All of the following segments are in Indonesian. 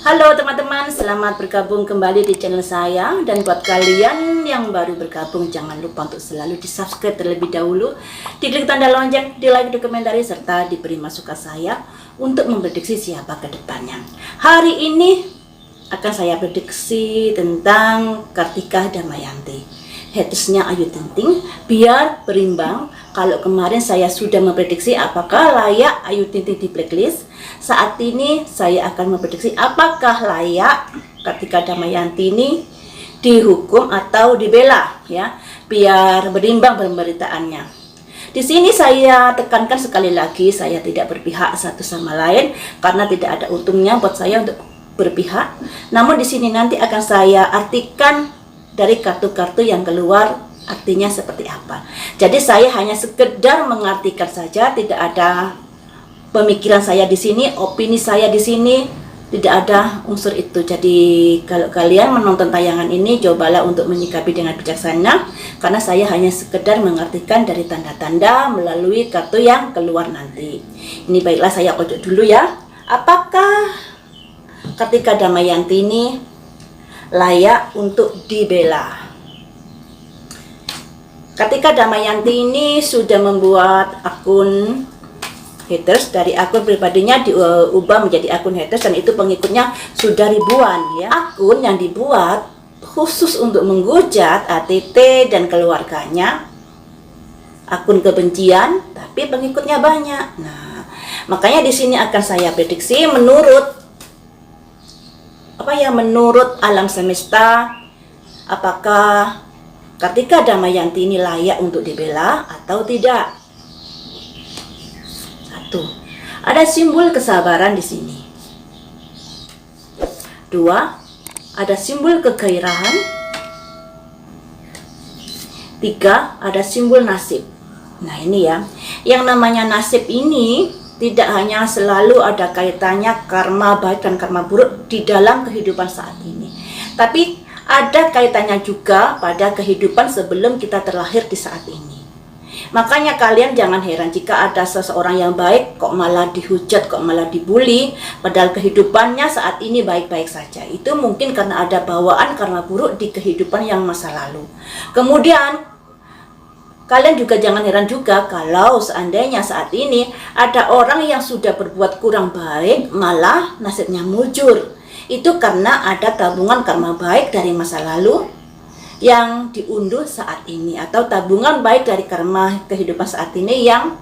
Halo teman-teman, selamat bergabung kembali di channel saya. Dan buat kalian yang baru bergabung, jangan lupa untuk selalu di subscribe terlebih dahulu, diklik tanda lonceng, di like, dokumentari, serta diberi masukan saya untuk memprediksi siapa ke depannya. Hari ini akan saya prediksi tentang Kartika Damayanti, hatersnya Ayu Ting Ting, biar berimbang. Kalau kemarin saya sudah memprediksi apakah layak Ayu Ting Ting di blacklist, saat ini saya akan memprediksi apakah layak Kartika Damayanti ini dihukum atau dibela, ya, biar berimbang pemberitaannya. Di sini saya tekankan sekali lagi, saya tidak berpihak satu sama lain karena tidak ada untungnya buat saya untuk berpihak. Namun di sini nanti akan saya artikan dari kartu-kartu yang keluar artinya seperti apa. Jadi saya hanya sekedar mengartikan saja, tidak ada pemikiran saya di sini, opini saya di sini, tidak ada unsur itu. Jadi kalau kalian menonton tayangan ini, cobalah untuk menyikapi dengan bijaksana, karena saya hanya sekedar mengartikan dari tanda-tanda melalui kartu yang keluar nanti. Ini baiklah, saya kocok dulu ya. Apakah Kartika Damayanti ini layak untuk dibela? Kartika Damayanti ini sudah membuat akun haters, dari akun pribadinya diubah menjadi akun haters, dan itu pengikutnya sudah ribuan, ya. Akun yang dibuat khusus untuk menghujat ATT dan keluarganya, akun kebencian, tapi pengikutnya banyak. Nah, makanya di sini akan saya prediksi menurut menurut alam semesta, apakah Kartika Damayanti ini layak untuk dibela atau tidak. Satu, ada simbol kesabaran di sini. Dua, ada simbol kegairahan. Tiga, ada simbol nasib. Nah ini ya, yang namanya nasib ini tidak hanya selalu ada kaitannya karma baik dan karma buruk di dalam kehidupan saat ini, tapi ada kaitannya juga pada kehidupan sebelum kita terlahir di saat ini. Makanya kalian jangan heran jika ada seseorang yang baik kok malah dihujat, kok malah dibully, padahal kehidupannya saat ini baik-baik saja. Itu mungkin karena ada bawaan karma buruk di kehidupan yang masa lalu. Kemudian kalian juga jangan heran juga kalau seandainya saat ini ada orang yang sudah berbuat kurang baik malah nasibnya mujur. Itu karena ada tabungan karma baik dari masa lalu yang diunduh saat ini, atau tabungan baik dari karma kehidupan saat ini yang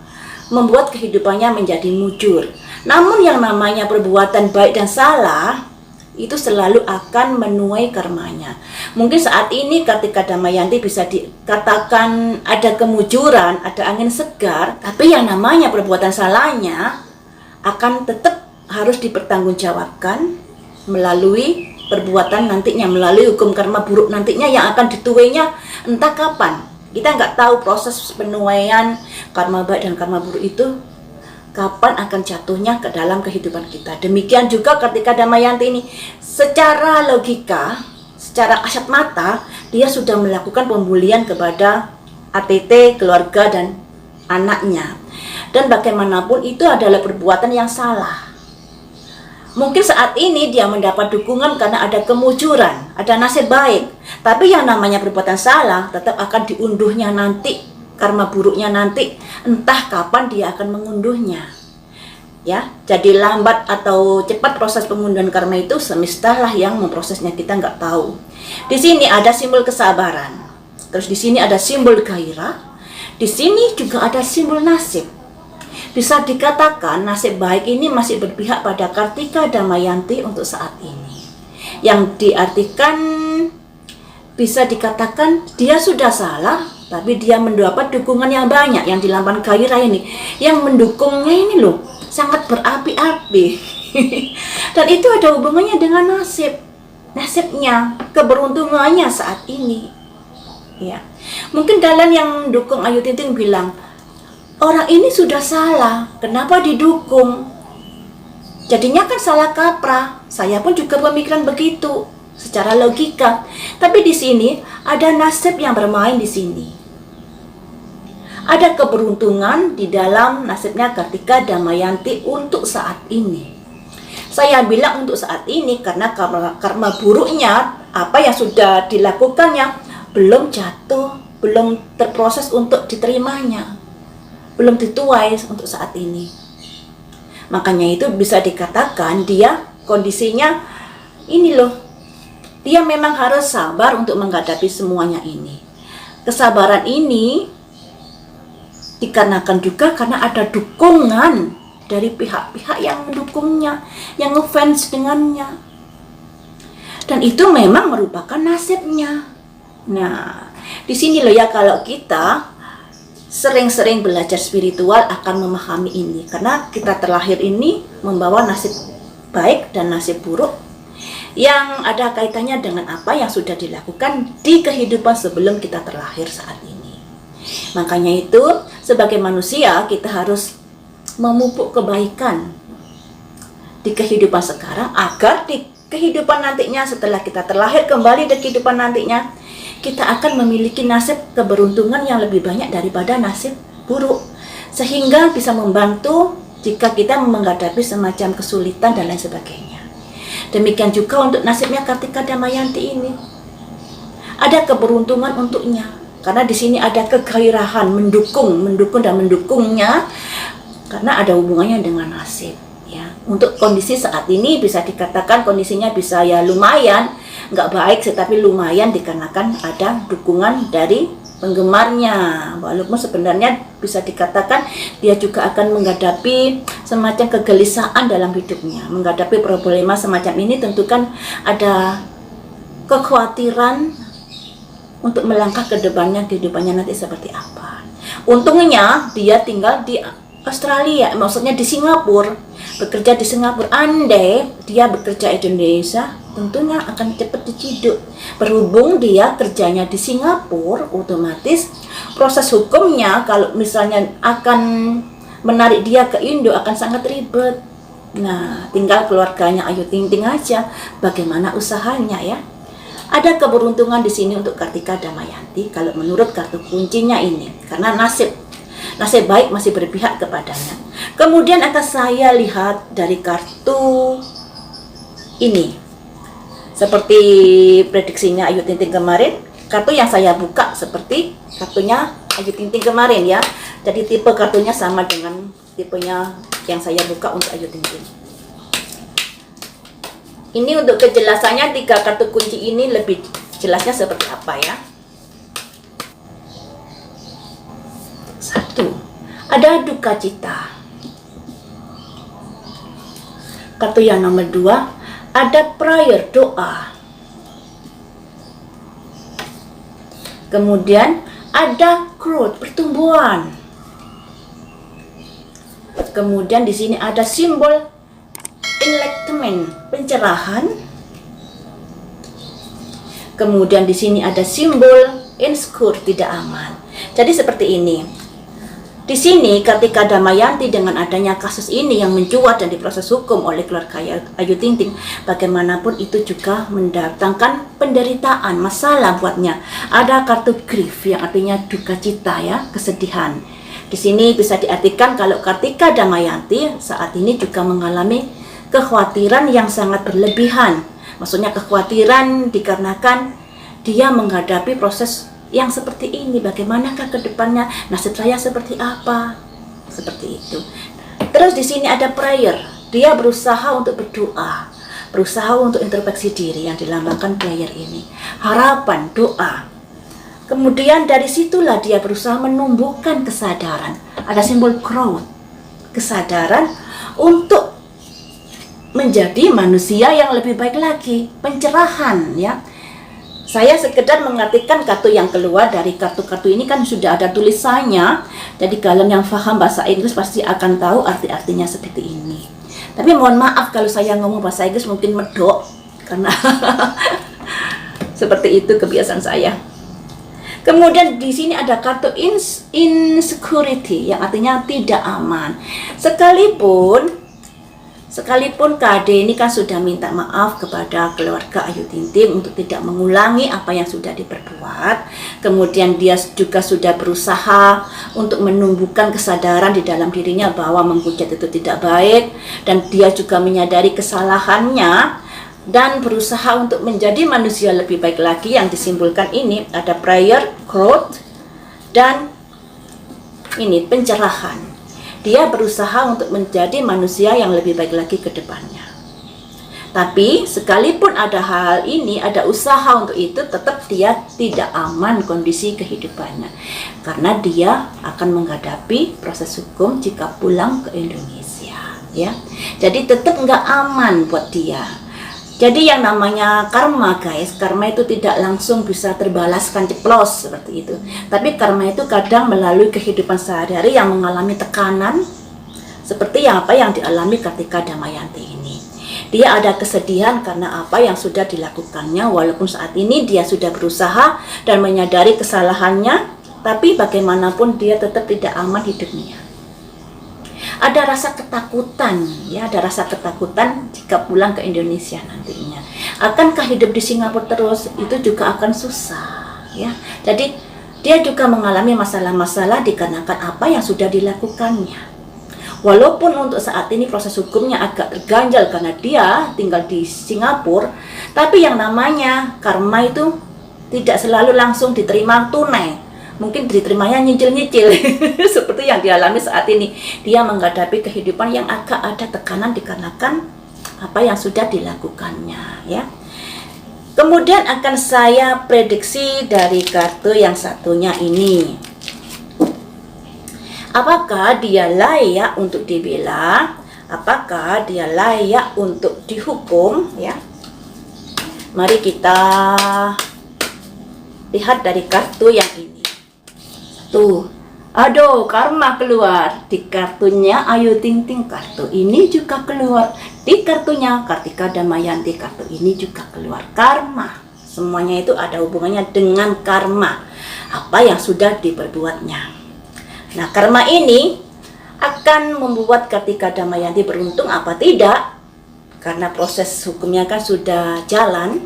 membuat kehidupannya menjadi mujur. Namun yang namanya perbuatan baik dan salah itu selalu akan menuai karmanya. Mungkin saat ini Kartika Damayanti bisa dikatakan ada kemujuran, ada angin segar, tapi yang namanya perbuatan salahnya akan tetap harus dipertanggungjawabkan melalui perbuatan nantinya, melalui hukum karma buruk nantinya yang akan dituainya entah kapan. Kita nggak tahu proses penuaian karma baik dan karma buruk itu kapan akan jatuhnya ke dalam kehidupan kita. Demikian juga Kartika Damayanti ini, secara logika, secara kasat mata, dia sudah melakukan pembulian kepada ATT, keluarga, dan anaknya. Dan bagaimanapun itu adalah perbuatan yang salah. Mungkin saat ini dia mendapat dukungan karena ada kemujuran, ada nasib baik. Tapi yang namanya perbuatan salah tetap akan diunduhnya nanti, karma buruknya nanti, entah kapan dia akan mengunduhnya. Ya, jadi lambat atau cepat proses pengunduhan karma itu semesta lah yang memprosesnya, kita nggak tahu. Di sini ada simbol kesabaran. Terus di sini ada simbol gairah. Di sini juga ada simbol nasib. Bisa dikatakan nasib baik ini masih berpihak pada Kartika Damayanti untuk saat ini. Yang diartikan bisa dikatakan dia sudah salah, tapi dia mendapat dukungan yang banyak. Yang di lambang gairah ini, yang mendukungnya ini loh, sangat berapi-api. Dan itu ada hubungannya dengan nasib. Nasibnya, keberuntungannya saat ini. Ya. Mungkin kalian yang dukung Ayu Ting Ting bilang, orang ini sudah salah, kenapa didukung? Jadinya kan salah kaprah. Saya pun juga pemikiran begitu, secara logika. Tapi di sini ada nasib yang bermain di sini. Ada keberuntungan di dalam nasibnya Kartika Damayanti untuk saat ini. Saya bilang untuk saat ini karena karma buruknya apa yang sudah dilakukannya belum jatuh, belum terproses untuk diterimanya, belum dituai untuk saat ini. Makanya itu bisa dikatakan dia kondisinya ini loh, dia memang harus sabar untuk menghadapi semuanya ini. Kesabaran ini dikarenakan juga karena ada dukungan dari pihak-pihak yang mendukungnya, yang ngefans dengannya. Dan itu memang merupakan nasibnya. Nah, di sini loh ya, kalau kita sering-sering belajar spiritual akan memahami ini. Karena kita terlahir ini membawa nasib baik dan nasib buruk yang ada kaitannya dengan apa yang sudah dilakukan di kehidupan sebelum kita terlahir saat ini. Makanya itu, sebagai manusia kita harus memupuk kebaikan di kehidupan sekarang agar di kehidupan nantinya setelah kita terlahir kembali di kehidupan nantinya kita akan memiliki nasib keberuntungan yang lebih banyak daripada nasib buruk, sehingga bisa membantu jika kita menghadapi semacam kesulitan dan lain sebagainya. Demikian juga untuk nasibnya Kartika Damayanti ini, ada keberuntungan untuknya karena di sini ada kegairahan mendukung dan mendukungnya. Karena ada hubungannya dengan nasib ya. Untuk kondisi saat ini bisa dikatakan kondisinya bisa ya lumayan, nggak baik tetapi lumayan dikarenakan ada dukungan dari penggemarnya. Walaupun sebenarnya bisa dikatakan dia juga akan menghadapi semacam kegelisahan dalam hidupnya. Menghadapi problema semacam ini tentu kan ada kekhawatiran untuk melangkah ke depannya, kehidupannya nanti seperti apa. Untungnya dia tinggal di Australia, maksudnya di Singapura, bekerja di Singapura. Andai dia bekerja di Indonesia, tentunya akan cepat diciduk. Berhubung dia kerjanya di Singapura, otomatis proses hukumnya kalau misalnya akan menarik dia ke Indo akan sangat ribet. Nah, tinggal keluarganya Ayu Ting Ting aja, bagaimana usahanya ya. Ada keberuntungan di sini untuk Kartika Damayanti kalau menurut kartu kuncinya ini, karena nasib baik masih berpihak kepadanya. Kemudian akan saya lihat dari kartu ini, seperti prediksinya Ayu Ting Ting kemarin, kartu yang saya buka seperti kartunya Ayu Ting Ting kemarin ya. Jadi tipe kartunya sama dengan tipenya yang saya buka untuk Ayu Ting Ting. Ini untuk kejelasannya 3 kartu kunci ini lebih jelasnya seperti apa ya. 1. Ada duka cita. Kartu yang nomor 2, ada prayer, doa. Kemudian ada growth, pertumbuhan. Kemudian di sini ada simbol enlightenment, pencerahan. Kemudian di sini ada simbol insecure, tidak aman. Jadi seperti ini. Di sini Kartika Damayanti dengan adanya kasus ini yang mencuat dan diproses hukum oleh keluarga Ayu Ting Ting, bagaimanapun itu juga mendatangkan penderitaan, masalah buatnya. Ada kartu grief yang artinya duka cita ya, kesedihan. Di sini bisa diartikan kalau Kartika Damayanti saat ini juga mengalami kekhawatiran yang sangat berlebihan. Maksudnya kekhawatiran dikarenakan dia menghadapi proses yang seperti ini, bagaimanakah ke depannya, nasib saya seperti apa, seperti itu. Terus di sini ada prayer, dia berusaha untuk berdoa, berusaha untuk introspeksi diri yang dilambangkan prayer ini, harapan, doa. Kemudian dari situlah dia berusaha menumbuhkan kesadaran, ada simbol growth, kesadaran untuk menjadi manusia yang lebih baik lagi, pencerahan ya. Saya sekedar mengartikan kartu yang keluar dari kartu-kartu ini kan sudah ada tulisannya. Jadi kalian yang paham bahasa Inggris pasti akan tahu arti-artinya seperti ini. Tapi mohon maaf kalau saya ngomong bahasa Inggris mungkin medok karena seperti itu kebiasaan saya. Kemudian di sini ada kartu insecurity yang artinya tidak aman. Sekalipun Sekalipun KD ini kan sudah minta maaf kepada keluarga Ayu Ting Ting untuk tidak mengulangi apa yang sudah diperbuat. Kemudian dia juga sudah berusaha untuk menumbuhkan kesadaran di dalam dirinya bahwa menghujat itu tidak baik. Dan dia juga menyadari kesalahannya dan berusaha untuk menjadi manusia lebih baik lagi. Yang disimbolkan ini ada prayer, growth, dan ini pencerahan. Dia berusaha untuk menjadi manusia yang lebih baik lagi ke depannya. Tapi sekalipun ada hal ini, ada usaha untuk itu, tetap dia tidak aman kondisi kehidupannya. Karena dia akan menghadapi proses hukum jika pulang ke Indonesia. Ya, jadi tetap nggak aman buat dia. Jadi yang namanya karma guys, karma itu tidak langsung bisa terbalaskan ceplos seperti itu. Tapi karma itu kadang melalui kehidupan sehari-hari yang mengalami tekanan seperti apa yang dialami ketika Damayanti ini. Dia ada kesedihan karena apa yang sudah dilakukannya, walaupun saat ini dia sudah berusaha dan menyadari kesalahannya, tapi bagaimanapun dia tetap tidak aman hidupnya. Ada rasa ketakutan, ya, ada rasa ketakutan jika pulang ke Indonesia nantinya. Akankah hidup di Singapura terus? Itu juga akan susah, ya. Jadi dia juga mengalami masalah-masalah dikarenakan apa yang sudah dilakukannya. Walaupun untuk saat ini proses hukumnya agak terganjal karena dia tinggal di Singapura, tapi yang namanya karma itu tidak selalu langsung diterima tunai. Mungkin diterimanya nyicil-nyicil seperti yang dialami saat ini. Dia menghadapi kehidupan yang agak ada tekanan dikarenakan apa yang sudah dilakukannya, ya. Kemudian akan saya prediksi dari kartu yang satunya ini. Apakah dia layak untuk dibela? Apakah dia layak untuk dihukum, ya? Mari kita lihat dari kartu yang ini. Tuh, aduh, karma keluar di kartunya Ayu Ting Ting. Kartu ini juga keluar di kartunya Kartika Damayanti. Kartu ini juga keluar karma. Semuanya itu ada hubungannya dengan karma, apa yang sudah diperbuatnya. Nah, karma ini akan membuat Kartika Damayanti beruntung apa tidak? Karena proses hukumnya kan sudah jalan.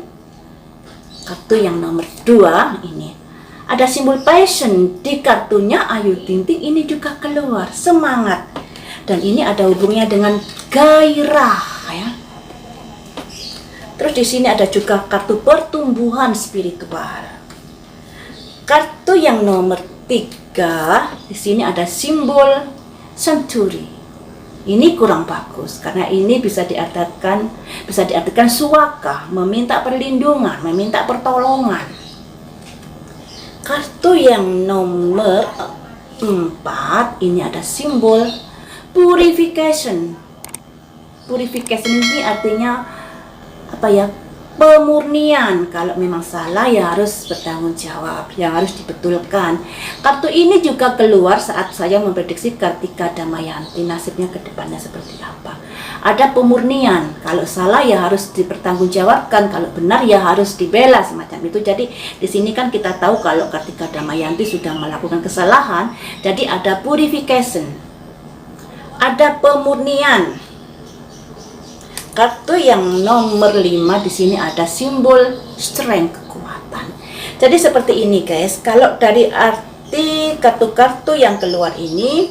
Kartu yang nomor 2 ini ada simbol passion di kartunya Ayu Ting Ting, ini juga keluar semangat, dan ini ada hubungannya dengan gairah, ya. Terus di sini ada juga kartu pertumbuhan spiritual. Kartu yang nomor 3 di sini ada simbol century. Ini kurang bagus karena ini bisa diartikan suaka, meminta perlindungan, meminta pertolongan. Kartu yang nomor 4 ini ada simbol purification. Purification ini artinya apa ya? Pemurnian. Kalau memang salah ya harus bertanggung jawab, ya harus dibetulkan. Kartu ini juga keluar saat saya memprediksi Kartika Damayanti nasibnya ke depannya seperti apa. Ada pemurnian, kalau salah ya harus dipertanggungjawabkan, kalau benar ya harus dibela, semacam itu. Jadi di sini kan kita tahu kalau Kartika Damayanti sudah melakukan kesalahan, jadi ada purification, ada pemurnian. Kartu yang nomor 5 di sini ada simbol strength, kekuatan. Jadi seperti ini guys, kalau dari arti kartu-kartu yang keluar ini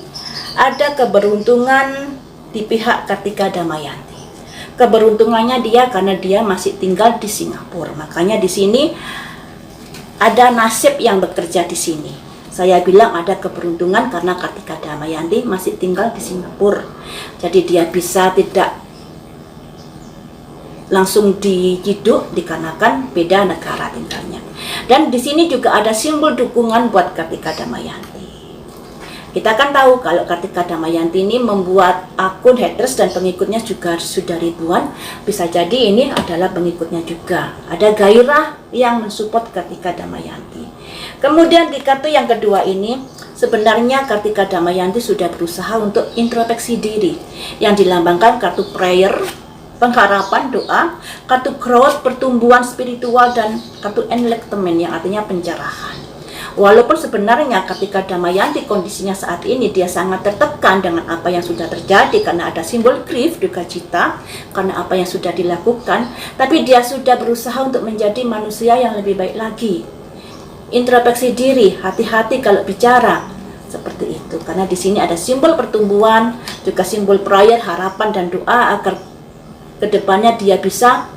ada keberuntungan di pihak Kartika Damayanti. Keberuntungannya dia karena dia masih tinggal di Singapura. Makanya di sini ada nasib yang bekerja di sini. Saya bilang ada keberuntungan karena Kartika Damayanti masih tinggal di Singapura. Jadi dia bisa tidak langsung diciduk dikarenakan beda negara tinggalnya. Dan di sini juga ada simbol dukungan buat Kartika Damayanti. Kita kan tahu kalau Kartika Damayanti ini membuat akun haters dan pengikutnya juga sudah ribuan. Bisa jadi ini adalah pengikutnya juga. Ada gairah yang mensupport Kartika Damayanti. Kemudian di kartu yang kedua ini, sebenarnya Kartika Damayanti sudah berusaha untuk introspeksi diri, yang dilambangkan kartu prayer, pengharapan, doa, kartu growth, pertumbuhan spiritual, dan kartu enlightenment yang artinya pencerahan. Walaupun sebenarnya ketika Damayanti kondisinya saat ini dia sangat tertekan dengan apa yang sudah terjadi karena ada simbol grief, duka cita, karena apa yang sudah dilakukan, tapi dia sudah berusaha untuk menjadi manusia yang lebih baik lagi. Introspeksi diri, hati-hati kalau bicara seperti itu, karena di sini ada simbol pertumbuhan, juga simbol prayer, harapan dan doa agar kedepannya dia bisa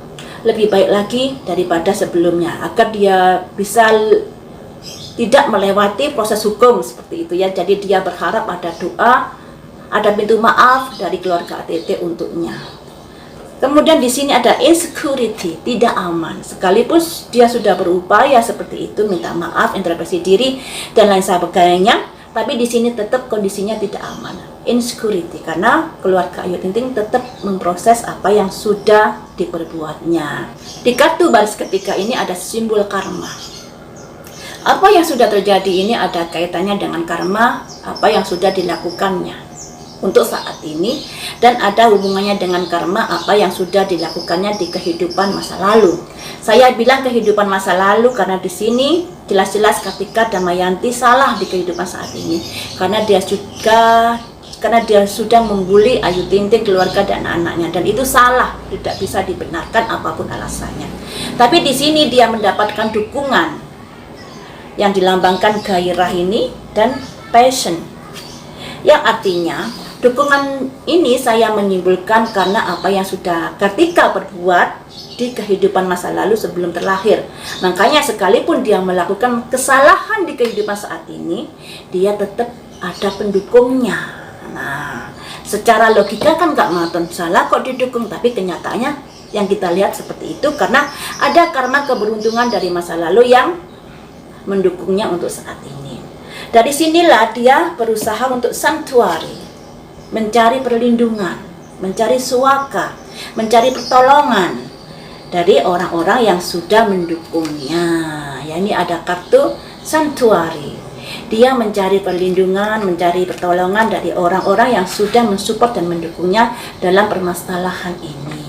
lebih baik lagi daripada sebelumnya, agar dia bisa tidak melewati proses hukum seperti itu ya. Jadi dia berharap ada doa, ada pintu maaf dari keluarga ATT untuknya. Kemudian di sini ada insecurity, tidak aman. Sekalipun dia sudah berupaya seperti itu, minta maaf, introspeksi diri dan lain sebagainya, tapi di sini tetap kondisinya tidak aman, insecurity, karena keluarga Ayu Ting Ting tetap memproses apa yang sudah diperbuatnya. Di kartu baris ketiga ini ada simbol karma. Apa yang sudah terjadi ini ada kaitannya dengan karma, apa yang sudah dilakukannya untuk saat ini, dan ada hubungannya dengan karma apa yang sudah dilakukannya di kehidupan masa lalu. Saya bilang kehidupan masa lalu karena di sini jelas-jelas ketika Damayanti salah di kehidupan saat ini, karena dia sudah membuli Ayu Ting Ting, keluarga dan anaknya, dan itu salah, tidak bisa dibenarkan apapun alasannya. Tapi di sini dia mendapatkan dukungan yang dilambangkan gairah ini dan passion, yang artinya dukungan ini saya menyimpulkan karena apa yang sudah Kartika perbuat di kehidupan masa lalu sebelum terlahir. Makanya sekalipun dia melakukan kesalahan di kehidupan saat ini, dia tetap ada pendukungnya. Nah, secara logika kan gak maton salah kok didukung, tapi kenyataannya yang kita lihat seperti itu karena ada karma keberuntungan dari masa lalu yang mendukungnya untuk saat ini. Dari sinilah dia berusaha untuk sanctuary, mencari perlindungan, mencari suaka, mencari pertolongan dari orang-orang yang sudah mendukungnya. Ya, ini ada kartu sanctuary. Dia mencari perlindungan, mencari pertolongan dari orang-orang yang sudah mensupport dan mendukungnya dalam permasalahan ini.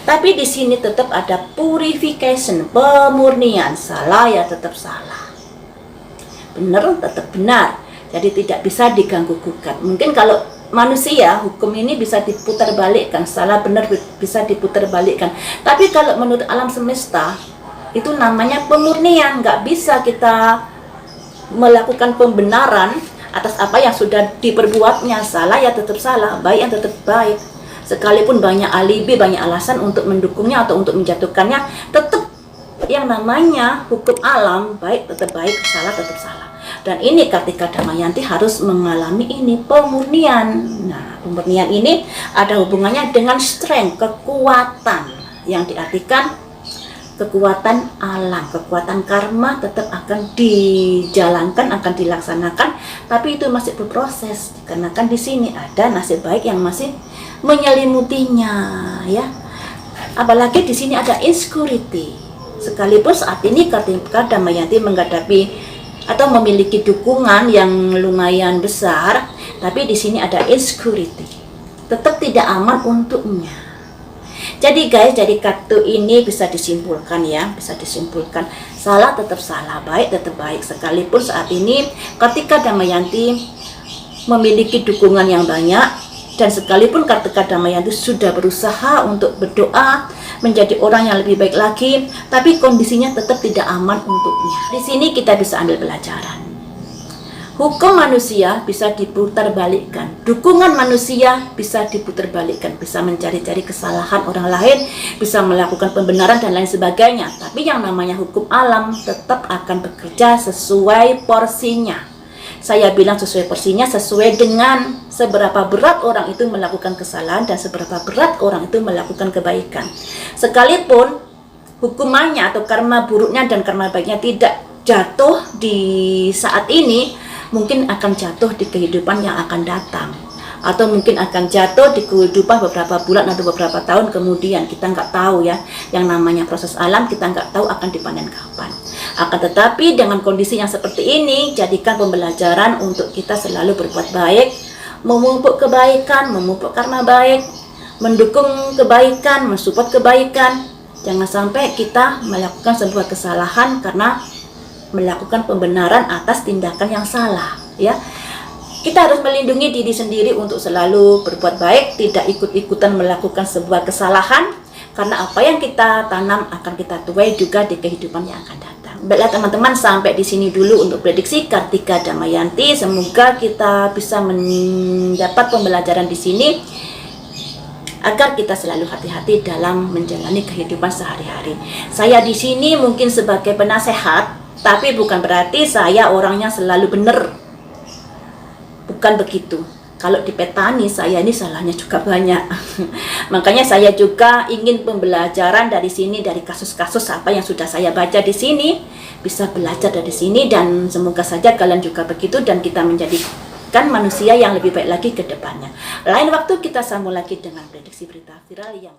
Tapi di sini tetap ada purification, pemurnian. Salah ya tetap salah, benar tetap benar. Jadi tidak bisa diganggu gugat. Mungkin kalau manusia, hukum ini bisa diputar balikkan, salah benar bisa diputar balikkan. Tapi kalau menurut alam semesta, itu namanya pemurnian. Nggak bisa kita melakukan pembenaran atas apa yang sudah diperbuatnya. Salah ya tetap salah, baik yang tetap baik. Sekalipun banyak alibi, banyak alasan untuk mendukungnya atau untuk menjatuhkannya, tetap yang namanya hukum alam, baik tetap baik, salah tetap salah. Dan ini ketika Damayanti harus mengalami ini pemurnian. Nah, pemurnian ini ada hubungannya dengan strength, kekuatan, yang diartikan kekuatan alam, kekuatan karma tetap akan dijalankan, akan dilaksanakan, tapi itu masih berproses. Karena kan di sini ada nasib baik yang masih menyelimutinya, ya. Apalagi di sini ada insecurity. Sekalipun saat ini ketika Damayanti menghadapi atau memiliki dukungan yang lumayan besar, tapi di sini ada insecurity, tetap tidak aman untuknya. Jadi guys, dari kartu ini bisa disimpulkan ya, bisa disimpulkan salah tetap salah, baik tetap baik. Sekalipun saat ini ketika Damayanti memiliki dukungan yang banyak, dan sekalipun ketika Damayanti sudah berusaha untuk berdoa menjadi orang yang lebih baik lagi, tapi kondisinya tetap tidak aman untuknya. Di sini kita bisa ambil pelajaran. Hukum manusia bisa diputar balikkan, dukungan manusia bisa diputar balikkan, bisa mencari-cari kesalahan orang lain, bisa melakukan pembenaran dan lain sebagainya. Tapi yang namanya hukum alam tetap akan bekerja sesuai porsinya. Saya bilang sesuai porsinya, sesuai dengan seberapa berat orang itu melakukan kesalahan dan seberapa berat orang itu melakukan kebaikan. Sekalipun hukumannya atau karma buruknya dan karma baiknya tidak jatuh di saat ini, mungkin akan jatuh di kehidupan yang akan datang, atau mungkin akan jatuh di kehidupan beberapa bulan atau beberapa tahun kemudian. Kita nggak tahu ya, yang namanya proses alam kita nggak tahu akan dipanen kapan. Akan tetapi dengan kondisi yang seperti ini, jadikan pembelajaran untuk kita selalu berbuat baik, memupuk kebaikan, memupuk karma baik, mendukung kebaikan, mensupport kebaikan. Jangan sampai kita melakukan sebuah kesalahan karena melakukan pembenaran atas tindakan yang salah, ya. Kita harus melindungi diri sendiri untuk selalu berbuat baik, tidak ikut-ikutan melakukan sebuah kesalahan, karena apa yang kita tanam akan kita tuai juga di kehidupan yang akan datang. Baiklah teman-teman, sampai di sini dulu untuk prediksi Kartika Damayanti. Semoga kita bisa mendapat pembelajaran di sini agar kita selalu hati-hati dalam menjalani kehidupan sehari-hari. Saya di sini mungkin sebagai penasehat, tapi bukan berarti saya orangnya selalu benar. Bukan begitu. Kalau di petani saya ini salahnya juga banyak. Makanya saya juga ingin pembelajaran dari sini, dari kasus-kasus apa yang sudah saya baca di sini, bisa belajar dari sini, dan semoga saja kalian juga begitu dan kita menjadikan manusia yang lebih baik lagi ke depannya. Lain waktu kita sambung lagi dengan prediksi berita viral yang